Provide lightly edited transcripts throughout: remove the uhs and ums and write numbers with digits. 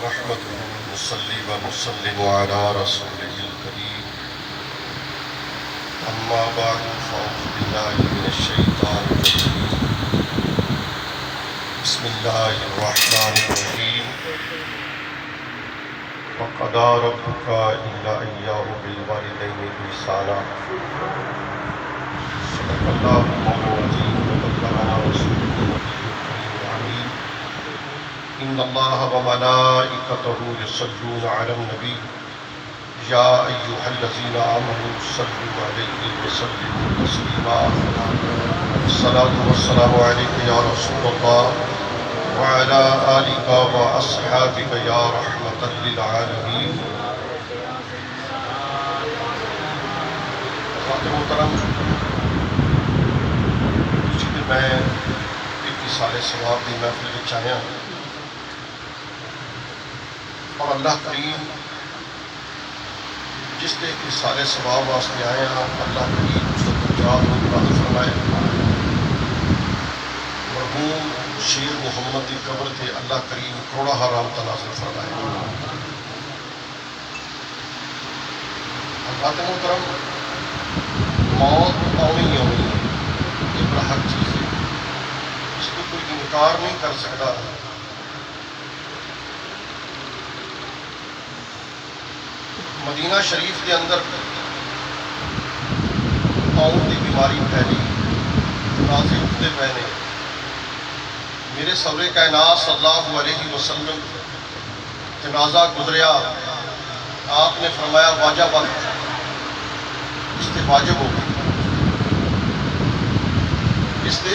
نحمده ونصلي ونسلم على رسوله الكريم أما بعد فأعوذ بالله من الشيطان الرجيم بسم الله الرحمن الرحيم وقضى ربك إلا إياه بالوالدين إحسانا صدق الله العظيم وبلغنا رسوله النبي الأمين إن الله وملائكته يصلون على النبي يا أيها الذين آمنوا صلوا عليه وسلموا تسليما الصلاة والسلام عليك يا رسول الله وعلى آلك وأصحابك يا رحمة للعالمين. محترم میں ایک سارے ثواب کی محفل میں آیا اور اللہ کریم جس نے ایک سارے ثواب واسطے آئے ہیں اللہ کریم اس کو جواب نازل فرمائے. مرحوم شیر محمد کی قبر تھے اللہ کریم کروڑا حرام نازل فرمائے. بات محترم موت آنی ہے یہ بڑا حق چیز ہے اس کو کوئی انکار نہیں کر سکتا. مدینہ شریف کے اندر طاعون کی بیماری پھیلی جنازے اٹھتے پے نے. میرے سرور کائنات صلی اللہ علیہ وسلم جنازہ گزریا آپ نے فرمایا واجب اس سے واجب ہو گئی. اس سے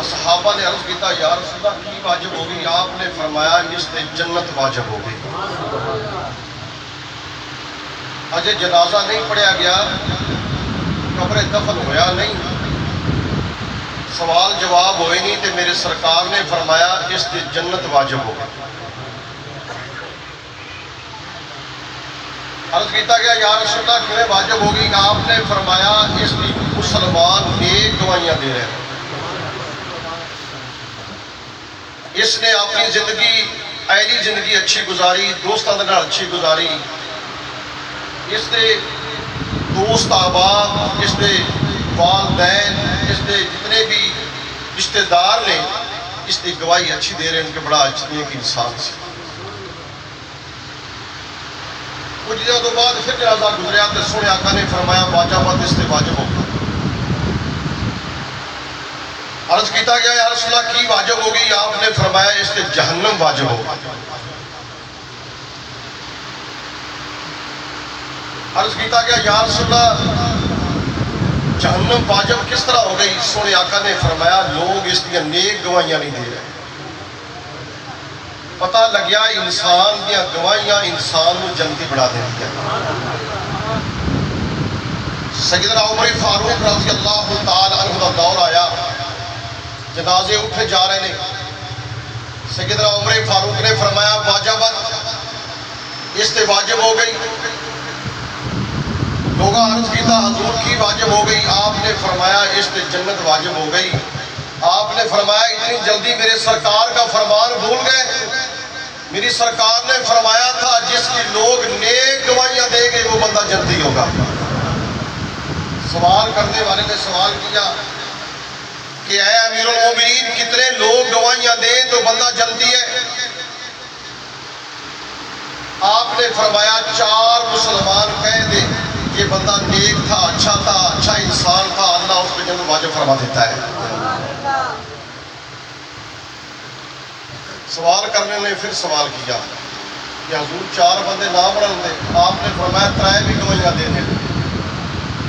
صحابہ نے عرض کیا یا رسول اللہ کی واجب ہو گئی؟ آپ نے فرمایا اس سے جنت واجب ہو گئی. اجے جنازہ نہیں پڑھیا گیا قبر دفن ہویا نہیں سوال جواب ہوئے نہیں تو میرے سرکار نے فرمایا اس سے جنت واجب ہو گئی. عرض کیتا گیا یا رسول اللہ کیوں واجب ہو گئی؟ آپ نے فرمایا اس کی مسلمان نیک گواہیاں دے رہے ہیں. اس نے اپنی زندگی اہلی زندگی اچھی گزاری دوستوں کے نال اچھی گزاری. اس دے دوست احباب اس دے والدین اس دے جتنے بھی رشتہ دار نے اس کی گواہی اچھی دے رہے ہیں کہ بڑا نیک انسان سے. کچھ دنوں تو بعد پھر جنازہ گزریا تو سونے آقا نے فرمایا واجب اس سے واجب ہو گیا. عرض کیتا گیا یا رسول اللہ کی واجب ہو گئی؟ آپ نے فرمایا اس سے جہنم واجب ہو گئی. عرض کیتا گیا یا رسول اللہ جہنم واجب کس طرح ہو گئی؟ سونے آقا نے فرمایا لوگ اس دیا نیک گواہیاں نہیں دے رہے. پتہ لگیا انسان دیا گواہیاں انسان کو جنتی بڑھا دیں دیا. سیدنا عمر فاروق رضی اللہ تعالی عنہ کا دور آیا جنازے اٹھے جا رہے ہیں. سیدنا عمر فاروق نے فرمایا واجب اس سے واجب ہو گئی. لوگاں عرض کیتا حضور کی واجب ہو گئی؟ آپ نے فرمایا اس سے جنت واجب ہو گئی. آپ نے فرمایا اتنی جلدی میرے سرکار کا فرمان بھول گئے؟ میری سرکار نے فرمایا تھا جس کی لوگ نیک گواہیاں دیں گے وہ بندہ جنتی ہوگا. سوال کرنے والے نے سوال کیا کہ اے امیر المومنین کتنے لوگ گواہیاں دیں تو بندہ جنتی ہے؟ آپ نے فرمایا 4 مسلمان کہہ دے یہ بندہ نیک تھا اچھا انسان تھا اللہ اس پہ جنت واجب فرما دیتا ہے. سوال کرنے نے پھر سوال کیا کہ حضور 4 بندے نہ بڑھن دے. آپ نے فرمایا 3 بھی گواہیاں دے دیں.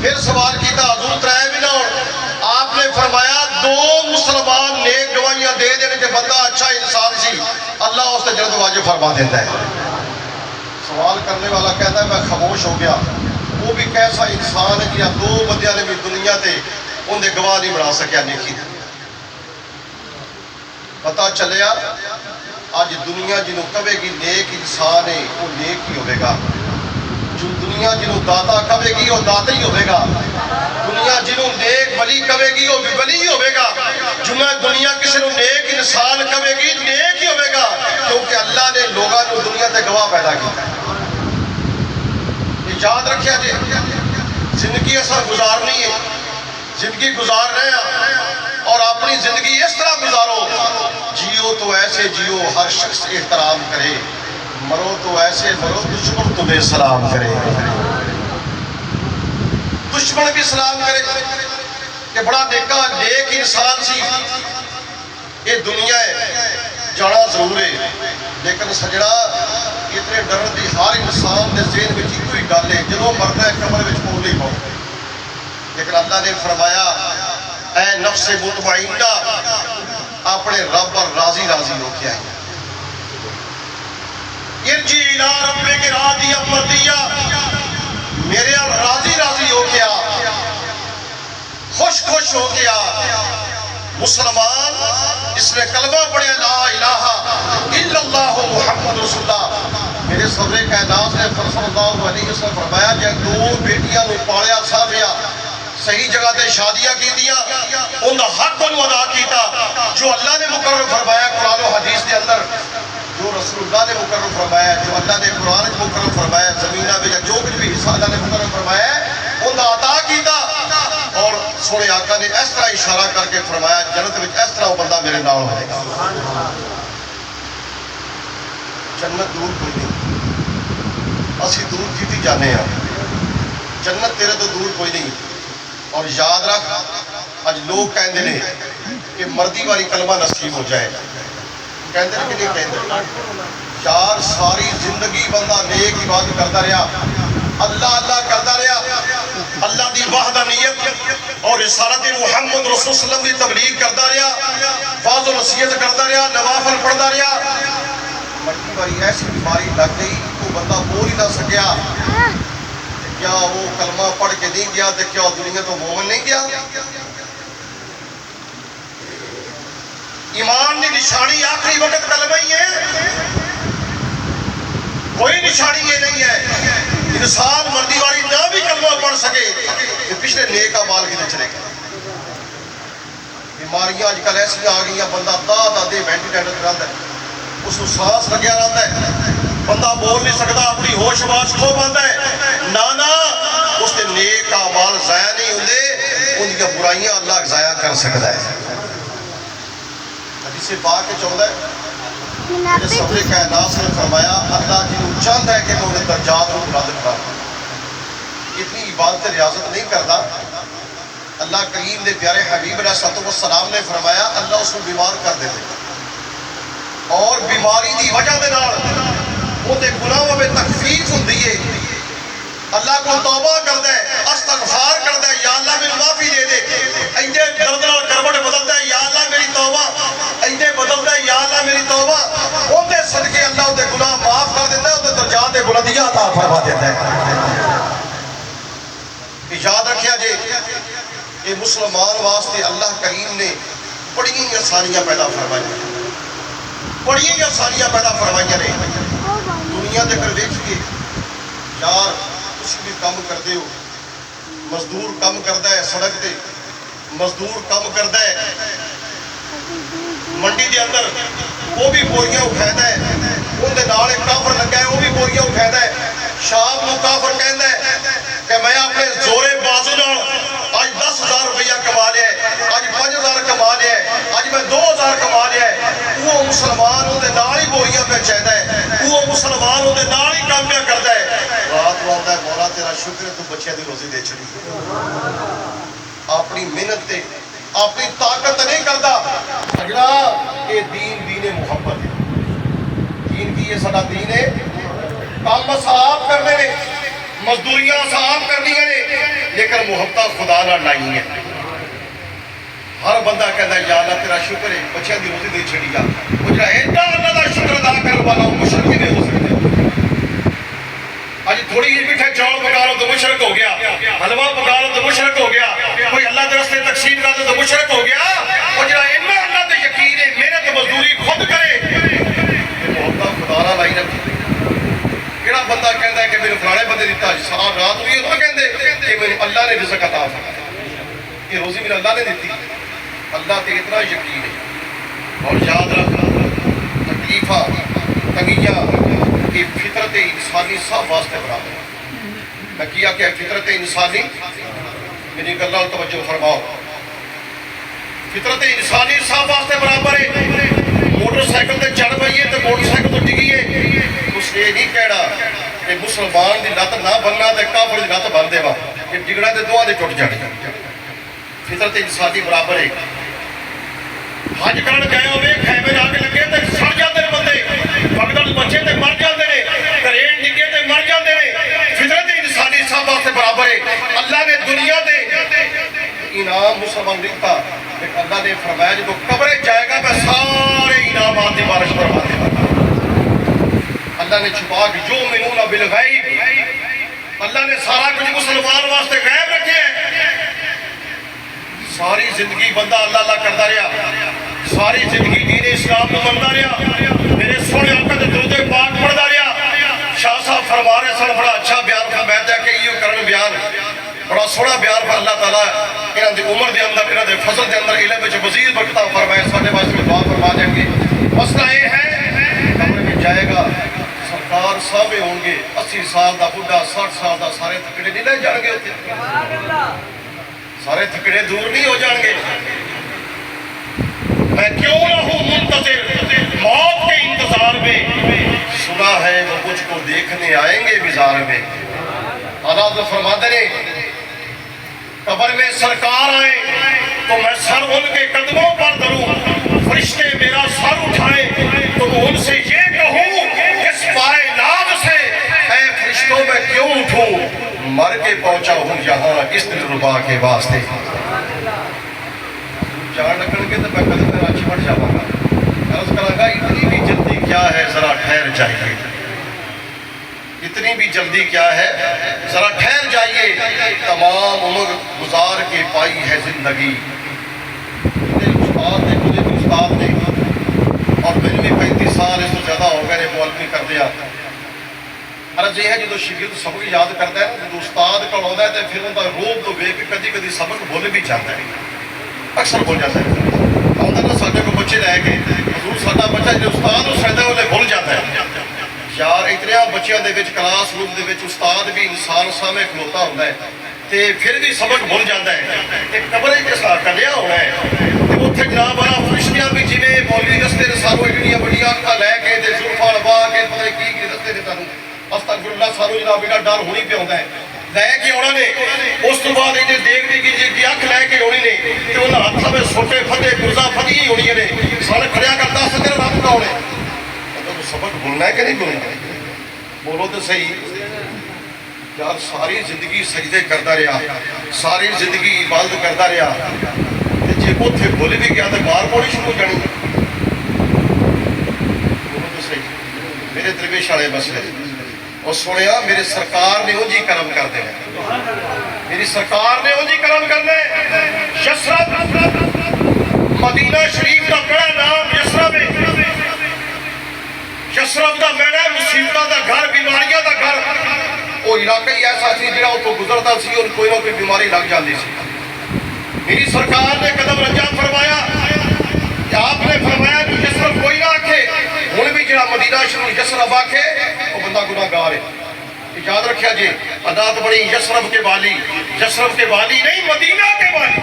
پھر سوال کیا حضور 3 بھی نہ ہو. آپ نے فرمایا 2 مسلمان نیک گواہیاں دے دینے کہ بندہ اچھا انسان سی اللہ اس پہ جنت واجب فرما دیتا ہے. سوال کرنے والا کہتا ہے میں خاموش ہو گیا. وہ بھی کیسا انسان ہے کہ 2 بندیاں نے بھی دنیا تے اندھے گواہ نہیں بنا سکیا نیکی. پتا چلیا آج دنیا جنہوں کبے گی نیک انسان ہے وہ نیک ہی ہوئے گا. جو دنیا جنہوں داتا کبے گی وہ داتا ہی ہوئے گا. دنیا جنہوں نیک ولی کبے گی وہ بھی ولی ہی ہوئے گا. جو میں دنیا کسی نے نیک انسان کبے گی نیک ہی ہوئے گا. کیونکہ اللہ نے لوگوں کو دنیا تے گواہ پیدا کیا. یہ یاد رکھیا جی زندگی ایسا گزارنی ہے, زندگی گزار رہے ہیں اور اپنی زندگی اس طرح گزارو, جیو تو ایسے جیو ہر شخص احترام کرے, مرو تو ایسے مرو دشمن تمہیں سلام کرے, دشمن بھی سلام کرے کہ بڑا نیک انسان سی. یہ دنیا ہے جانا ضرور ہے, لیکن سجڑا اتنے ڈرن دی ہر انسان دے ذہن میں ایک ہی گل ہے, جدوں مردا ہے قبر وچ پاؤ نہیں پاؤ. لیکن اللہ نے فرمایا اے نفس مطمئنہ اپنے رب پر راضی راضی ہو کے آئی. ارجی الی ربک راضیہ مرضیہ, میرے راضی راضی ہو کے آ, خوش خوش ہو کے آ. مسلمان اس نے کلمہ پڑھے لا الہ الا اللہ محمد رسول اللہ. میرے صدر کائنات نے صلی اللہ علیہ وسلم فرمایا جب دو بیٹیاں نو پالیا سامیا صحیح جگہ تے شادیاں کیتیاں ان دا حق انہوں ادا کیتا جو اللہ نے مقرر فرمایا قرآن و حدیث دے اندر, جو رسول اللہ نے مقرر فرمایا, جو اللہ نے قرآن میں مقرر فرمایا, زمینہ میں جو کچھ بھی حصہ اللہ نے مقرر فرمایا ان دا عطا کیتا. اور سونے آقا نے اس طرح اشارہ کر کے فرمایا جنت میں اس طرح وہ بندہ میرے نال ہوئے گا. جنت دور کوئی نہیں, اسی دور کیتی جانے ہیں, جنت تیرے تو دور کوئی نہیں. اور یاد رکھ اج لوگ کہندے نے کہ مردی والی کلمہ نصیب ہو جائے, کہندے نے کہ نہیں کہندے. یار ساری زندگی بندہ نیک عبادت کرتا رہا, اللہ اللہ کرتا رہا, اللہ دی وحدانیت اور رسالت محمد رسول صلی اللہ علیہ وسلم کی تبلیغ کرتا رہا, واعظ و نصیحت کرتا رہا, نوافل پڑھتا رہا. مٹی والی ایسی بیماری لگ گئی وہ بندہ بول ہی نہ سکیا. کیا وہ کلمہ پڑھ کے نہیں گیا تو کیا دنیا تو مومن نہیں گیا؟ ایمان کی نشانی آخری وقت کلمہ ہی ہے, کوئی نشانی یہ نہیں ہے. انسان مردی والی نہ بھی کلمہ پڑھ سکے تو پچھلے نیک اعمال کی چلے گا. بیماریاں آج کل ایسی آ گئی ہیں بندہ دا دے وینٹیلیٹر رہتا ہے, اس کو سانس لگیا رہتا ہے, بندہ بول نہیں سکتا, اپنی ہوش واش کھو پاتا ہے. نانا اس کے نیک اعمال ضائع نہیں ہوندے, ان کی برائیاں اللہ ضائع کر سکتا ہے. حدیث پاک کے چاہتا ہے میرے صدر کائنات نے فرمایا اللہ جنہوں چاہتا ہے کہ میں انہیں درجات کو بلند کرا, اتنی عبادت ریاضت نہیں کرتا. اللہ کریم نے پیارے حبیب علیہ السلام نے فرمایا اللہ اس کو بیمار کر دیتے, اور بیماری دی وجہ دے نال وہ دے گناہوں میں تخفیف ہوندی ہے. اللہ کو توبہ کردا ہے, استغفار کردا ہے, یا اللہ میری معافی دے دے. ایندے درد نال کروٹ بدلدا ہے, یا اللہ میری توبہ. ایندے بدلدا ہے, یا اللہ میری توبہ. اون دے صدقے اللہ اون دے گناہ معاف کر دیندا ہے, اون دے درجات تے بلندیاں عطا فرما دیندا ہے. یاد رکھیا جی کہ مسلمان واسطے اللہ کریم نے بڑی آسانیاں پیدا فرمائیاں, بڑی آسانیاں پیدا فرمائیاں نے. دنیا دے کر دیکھیے یار کچھ بھی کام کرتے ہو, مزدور کام کرتا ہے سڑک تے, مزدور کام کرتا ہے منڈی دے اندر, وہ بھی بوریاں اٹھاتا ہے, ان دے نال ایک کافر لگا ہے وہ بھی بوریاں اٹھاتا ہے. شام کو کافر کہندا ہے کہ میں اپنے زورے بازو نال آج 10,000 روپیہ کما لیا ہے, آج 5,000 کما لیا ہے, آج میں 2,000 کما لیا ہے. وہ مسلمان اون دے نال ہی بوریاں پہ چاہتا ہے, وہ مسلمان اون دے نال ہی کام پہ کرتا ہے. رات کو آتا ہے مولا تیرا شکر ہے تو بچیاں دی روزی دے چھڑی, اپنی محنت تے اپنی طاقت نہیں کرتا. اگلا یہ دین محبت ہے, دین کی یہ سدا دین ہے. کام صاحب کرنے نے, مزدوریاں صاحب کرنی نے, لیکن محبت خدا نہ لائی ہیں. ہر بندہ کہتا ہے یا اللہ تیرا شکر ہے بچیاں دی روزی دے چھڑی جا. وہ جڑا ایڈا اللہ دا شکر ادا کر والا وہ مشرک ہی نہیں ہو سکتا. آج تھوڑی جی میٹھے چاول پکا لو تو مشرک ہو گیا, حلوہ پکا لو تو مشرک ہو گیا, کوئی اللہ کے راستے تقسیم کر دے تو مشرک ہو گیا. اور جڑا اینا اللہ تے یقین ہے محنت مزدوری خود کرے محبت خدا نہ لائی رکھی. کیڑا بندہ کہندا ہے کہ میرے فلانے بندے دیتا ساری رات ہوئی ہے, تو کہندے کہ میرے اللہ نے رزق عطا فرمایا, یہ روزی میرے اللہ نے دیتی. اللہ تے اتنا یقین ہے. اور یاد رکھ تکلیفاں تنگیاں یہ فطرت انسانی سب واسطے برابر ہے. میں کیا کہ فطرت انسانی میری گلوں توجہ فرماؤ. فطرت انسانی سب واسطے برابر ہے. موٹر سائیکل تے چڑھ پئیے تو موٹر سائیکل تو ڈگیے اس نے یہ نہیں کہنا کہ مسلمان دی لت نہ بننا تے کافر دی لت بن دے وا کہ ڈگنا تے دواں دے ٹوٹ جانے. فطرت انسانی برابر ہے. حج کرن گئے ہوئے خیمے آگ لگے تے سڑ جاندے نے بندے, بغداد بچے تے مر جاندے نے, کریٹ ڈگے تے مر جاندے نے. فطرت انسانی سب واسطے برابر ہے. اللہ نے دنیا تے انعام مسلمان دیتا. اللہ نے فرمایا جب قبرے جائے گا میں سارے انعامات کی بارش فرما دے گا. اللہ نے چھپا کہ جو یؤمنون بالغیب, اللہ نے سارا کچھ مسلمان واسطے غیب رکھے ہیں. ساری زندگی بندہ اللہ اللہ کرتا رہا, ساری زندگی دین اسلام کو منتا رہا, میرے سونے آقا دے درود پاک پڑھتا رہا. شاہ صاحب فرما رہے سن بڑا اچھا بیان فرمایا کہ یہ کرن بیان بڑا سونا بیان پر اللہ تعالیٰ انہاں دی عمر دے اندر, انہاں دے فضل دے اندر علم وچ مزید برکت فرمائے. ساڈے واسطے دعا فرما دیں گے. مسئلہ یہ ہے قبر میں جائے گا سرکار سامنے ہوں گے, 80 سال دا بڈھا 60 سال دا, سارے تھکڑے نہیں لے جان گے اتنے, سارے تھکڑے دور نہیں ہو جان گے. میں کیوں نہ ہوں منتظر موت کے انتظار میں, سنا ہے وہ مجھ کو دیکھنے آئیں گے مزار میں. اللہ فرماتے ہیں قبر میں سرکار آئے تو میں سر ان کے قدموں پر دھروں, فرشتے میرا سر اٹھائے تو میں ان سے یہ کہوں اس پائے ناز سے اے فرشتوں میں کیوں اٹھوں, مر کے پہنچا ہوں یہاں اس دل ربا کے واسطے. جان لگن کے تو میں قدم میں راچی بڑھ جاؤں گا, عرض کروں گا اتنی بھی جلدی کیا ہے ذرا ٹھہر جائیے. اتنی بھی جلدی کیا ہے ذرا ٹھہر جائیے, تمام عمر گزار کے پائی ہے زندگی. استاد نے مجھے بھی استاد نے اور میں بھی 35 سال اس تو زیادہ ہو گئے مولوی کر دیا. عرض یہ ہے جدو شاگرد سبق یاد کرتا ہے جدو استاد کول آਉਂਦਾ ہے تو پھر ان کا روپ تو ویکھ کے کدی سبق بھول بھی جاتا ہے, اکثر بھول جاتا ہے. آਉਂਦਾ نا ساڈے کو بچے لے کے حضور ساڈا بچہ جو استاد نوں سمجھدا ہے وہ بھول جاتا ہے. یار اتنے بچیاں دے وچ کلاس روم دے وچ استاد بھی انسان سامنے کھلوتا ہوتا ہے تے پھر بھی سبق بھول جاتا ہے. تے قبر کے ساتھ کلیا ہونا ہے تے اوتھے جناب والا فرشتیاں بھی جویں مولوی دستے نے سانوں ایڈیاں بڑیاں اکھاں لے کے تے زلفاں لوا کے پتہ نہیں کی دستے نے سانوں, استغفر اللہ, سانوں جناب بیٹا ڈر ہونی پہ ہوندا ہے. لے کے آنا نے اس تو بعد یہ دیکھ دی کہ اکھ لے کے آنی نے تے انہاں ہاتھاں میں سوٹے پھدے گرزاں پھدیاں ہونیاں نے, سارے کھڑیا کرتا سے تیرا رب کون ہے. سبق بھولنا ہے کہ نہیں بھولنا, بولو تو صحیح. یار ساری زندگی سجدے کرتا رہا, ساری زندگی عبادت کرتا رہا, جی اتنے بھول بھی گیا تو مار پوڑی شروع ہو جانی. بولو تو صحیح. میرے درویش والے مسئلے اور سنیا میرے سرکار نے انجی کرم کر دے, میری سرکار نے انجی کرم کرنے. یثرب مدینہ شریف کا بڑا نام یثرب ہے. یثرب دا میڑا مصیبتاں دا گھر, بیماریاں دا گھر. وہ علاقہ ہی ایسا سی جڑا اتوں گزرتا سی اور کوئی نہ کوئی بیماری لگ جاتی سی. میری سرکار نے قدم رجا فرمایا کہ آپ نے فرمایا کہ یثرب کوئی نہ آکھے, ہن بھی جڑا مدینہ شریف یثرب آکھے وہ بندہ گناہگار ہے. یاد رکھیا جی, عادت بڑی یثرب کے والی, یثرب کے والی نہیں مدینہ کے والی.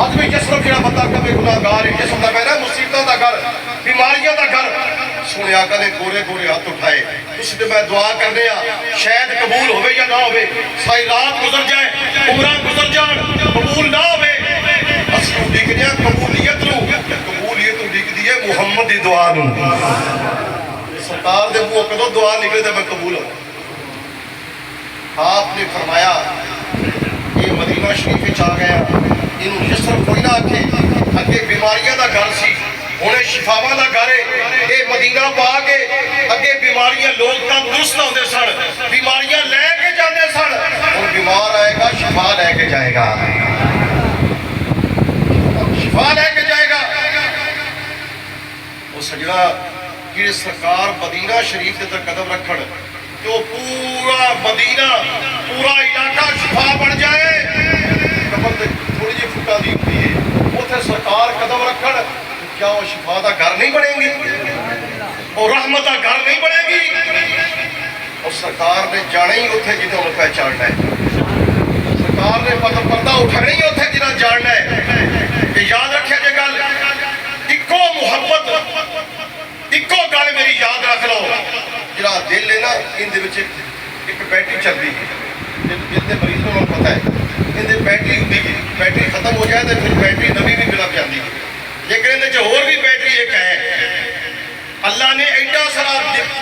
آدمی یثرب جڑا بندہ کبھی گناہگار ہے, جسم دا میرا مصیبتاں دا گھر, بیماریاں دا گھر. سونے آقا نے گورے گورے ہاتھ اٹھائے, اس نے میں دعا کرنے شاید قبول ہوئے یا نہ ہوئے, ساری رات گزر جائے, عمرہ گزر جان, قبول نہ ہوئے. اصل لکھ دیا قبولیت نو, قبولیت لکھ دی ہے محمد دی دعا نو. سرکار دے منہ کدوں دعا نکلے تے میں قبول ہوں. آپ نے فرمایا یہ مدینہ شریف آ گیا, انہوں یثرب کوئی نہ آکھے, اگے بیماریاں دا گھر سی, انہیں شفاواں دا گھر ہے. یہ مدینہ پا کے اگے بیماریاں لوگ تندرست ہوتے سن, بیماریاں لے کے جاتے سن. اور بیمار آئے گا شفا لے کے جائے گا, شفا لے کے جائے گا. وہ سجنا کہ سرکار مدینہ شریف کے اندر قدم رکھن تو پورا مدینہ پورا علاقہ شفا بن جائے. قبر تھوڑی جی فٹا دی ہوتی ہے, اتنے سرکار قدم رکھن کیا وہ شفا دا گھر نہیں بنیں گے؟ اور رحمت کا گھر نہیں بنے گی. اور سرکار نے جانا ہی اتنے جنہوں نے پہچاننا ہے. سرکار نے پردہ اٹھنا ہی اتنے جنہوں جاننا ہے. کہ یاد رکھے جے گل ایکو محبت ایکو گل میری یاد رکھ لو. جڑا دل ہے نا اندر ایک بیٹری چلتی ہے. دل کے مریض کو پتہ ہے اندر بیٹری ہوتی ہے. بیٹری ختم ہو جائے تو پھر بیٹری نوی بھی ملک جاتی ہے. لیکن اندر اور بھی بیٹری ایک ہے. اللہ نے ایڈا سارا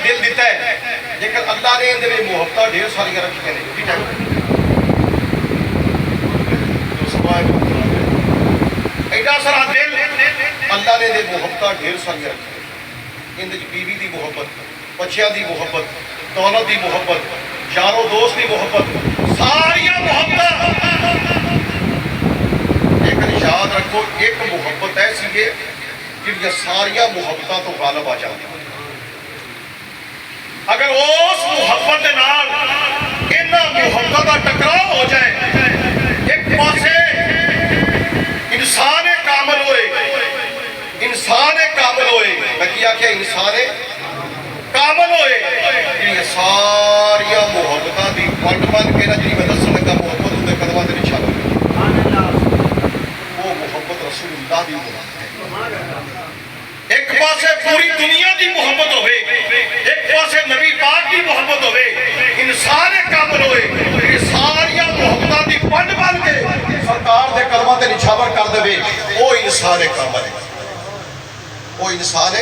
دل دیتا ہے لیکن اللہ نے اندر محبت ڈھیر ساری رکھی ہیں. ایڈا سارا دل اللہ نے محبت ڈھیر ساری رکھی ہیں. اندر بیوی دی محبت, بچیاں دی محبت, دولت دی محبت, یارو دوست دی محبت, ساریا محبت. لیکن یاد رکھو ایک محبت ایسی ہے جن ساریا محبتوں تو غالب آ جاتی. اگر اس محبت محبت کا ٹکراؤ ہو جائے, ایک پاسے انسان کامل ہوئے, انسان کامل ہوئے, میں کیا کہ انسان کامل ہوئے, یہ ساریا محبتوں کی ونڈ بن کے نا جی میں دسن لگا محبت ان کے قدموں سے نشان وہ محبت رسول اللہ کی محبت ہے. ایک پاسے پوری دنیا کی محبت ہوئے, ایک پاسے نبی پاک کی محبت ہوئے, انسان کامل ہوئے, یہ ساریا محبتوں کی ونڈ بن کے سرکار کے قدموں سے نچھاور کر دے. وہ انسان کامل ہے, وہ انسان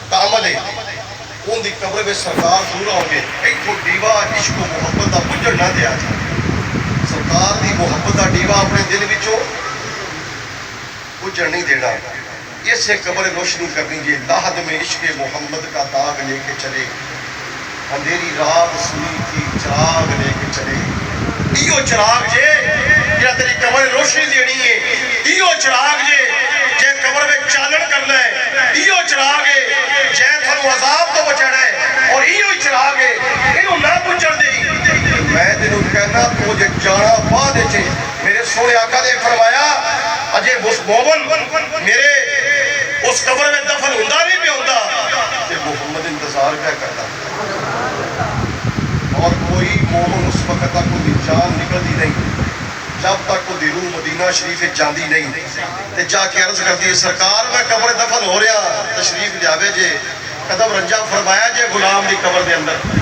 کامل ہے. ان کی قبر میں سرکار پورا ہو گئے. ایک تو دیوا عشق و محبت کا بجھڑ نہ دیا جائے. سرکار کی محبت کا دیوا اپنے دل میں بجھڑ نہیں دینا. اس سے قبر روشنی کرنی جی لاہد میں عشق محمد کا داغ لے کے چلے, اندھیری رات سنی تھی چراغ لے کے چلے. ایو چراغ جے یا تیری قبر روشنی دینی ہے, ایو چراغ جے قبر میں چالن کرنا ہے, ایو چراغ ہے جے تھانو عذاب تو بچانا ہے, اور ایو چراغ ہے انہوں نہ بچڑ دے. میں تینوں کہنا تو جے جانا بعد چے میرے سونے آقا نے فرمایا اجے مومن میرے اس قبر میں دفن ہوندہ نہیں پہ ہوندہ کہ محمد انتظار کیا کرتا. اور کوئی مومن اس وقت تک کوئی جان نکلتی نہیں جب تک کوئی روح مدینہ شریف جاندی نہیں. تے جا کے عرض کرتی ہے سرکار میں قبر دفن ہو رہا, تشریف جاوے جے قدم رنجہ فرمایا جے غلام دی قبر دے اندر.